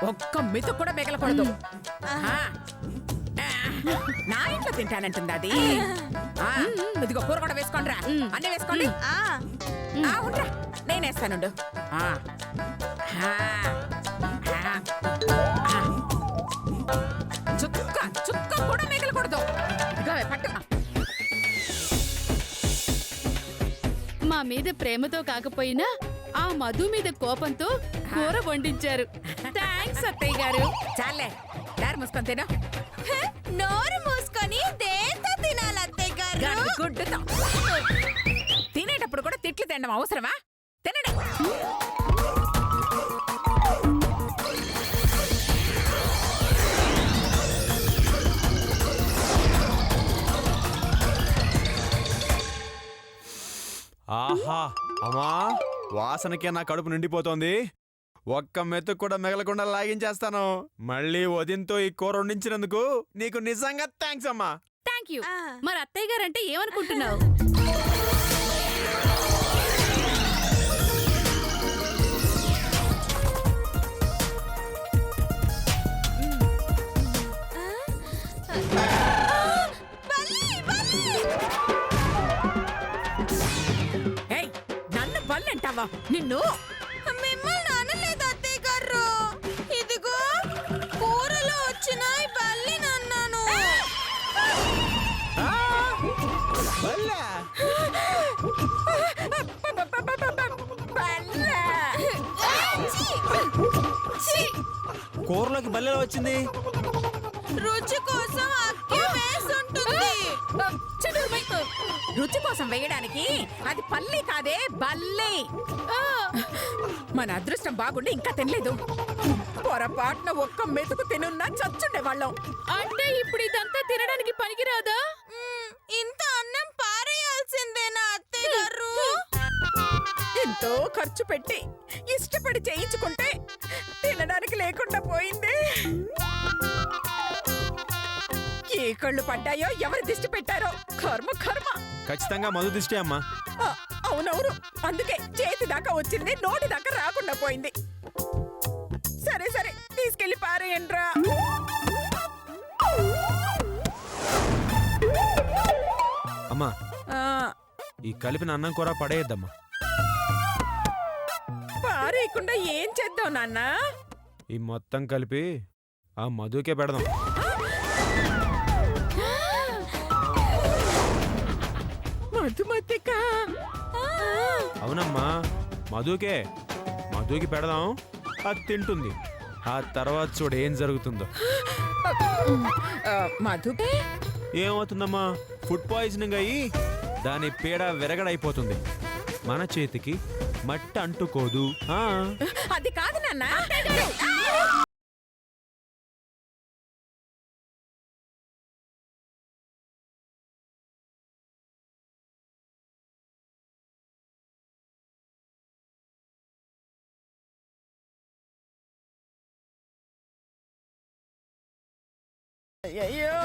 ఒక్క మెతు కూడా మిగలకూడదు. నా ఇంట్లో తింటానంటుంది అది. ఇదిగో కూర కూడా వేసుకోండిరా. అన్నీ వేసుకోండి. ఉండరా నేనేస్తానుండు. చుక్క చుక్క కూడా మిగలకూడదు. పట్టు. మా మీద ప్రేమతో కాకపోయినా ఆ మధు మీద కోపంతో కూర వండించారు. థ్యాంక్స్ అత్తయ్య గారు. చాలే దారి మూసుకొని తిను. నోరు మూసుకొని దేంతో తినాలి అత్తయ్య గారు? గుడ్డుతో. తినేటప్పుడు కూడా తిట్లు తినడం అవసరమా? తినండి. ఆహా అమ్మా, వాసనకే నా కడుపు నిండిపోతోంది. ఒక్క మెతుకు కూడా మిగలకుండా లాగించేస్తాను. మళ్ళీ వదినతో ఈ కూర వండించినందుకు నీకు నిజంగా థ్యాంక్స్ అమ్మా. Thank you. మరి అత్తయ్య గారు అంటే ఏమనుకుంటున్నావు? నన్ను బల్లంటావా? నిన్ను మిమ్మల్ని అనలేదు అత్తయ్య గారు. ఇదిగో కూరలో వచ్చిన బల్లి నన్నాను. కూరలోకి బల్లెలా వచ్చింది? రుచి కోసం అక్కి వేసుంటుంది. రుచి కోసం వేయడానికి అది పల్లి కాదే, బల్లి. మన అదృష్టం బాగుండి ఇంకా తినలేదు. పొరపాటున ఒక్క మెతుకు తినున్నా చచ్చుండే వాళ్ళం. అంటే ఇప్పుడు ఇదంతా తినడానికి పనికిరాదా? ఇంత అన్నం పారేయాల్సిందేనా అత్తయ్య గారు? ఎంతో ఖర్చు పెట్టి ఇష్టపడి చేయించుకుంటే తినడానికి లేకుండా పోయింది. ఏ కళ్ళు పడ్డాయో, ఎవరు దిష్టి పెట్టారో. కర్మ కర్మ. ఖచ్చితంగా మధు దిష్టి అమ్మా. అవునవును, అందుకే చేతి దాకా వచ్చింది, నోటి దాకా రాకుండా పోయింది. సరే సరే తీసుకెళ్లి పారేయండ్రా. అమ్మా, ఈ కలిపిన అన్నం కూర పడేయద్దమ్మా. పారేయకుండా ఏం చేద్దాం నాన్న? ఈ మొత్తం కలిపి ఆ మధుకే పెడదాం. మధుమతికా? అవునమ్మా, మధుకే. మధుకి పెడదాం, అది తింటుంది. ఆ తర్వాత చూడు ఏం జరుగుతుందో. మధుకే ఏమవుతుందమ్మా? ఫుడ్ పాయిజనింగ్ అయ్యి దాని పీడ విరగడైపోతుంది. మన చేతికి మట్టి అంటుకోదు. అది కాదు నాన్న. అయ్యో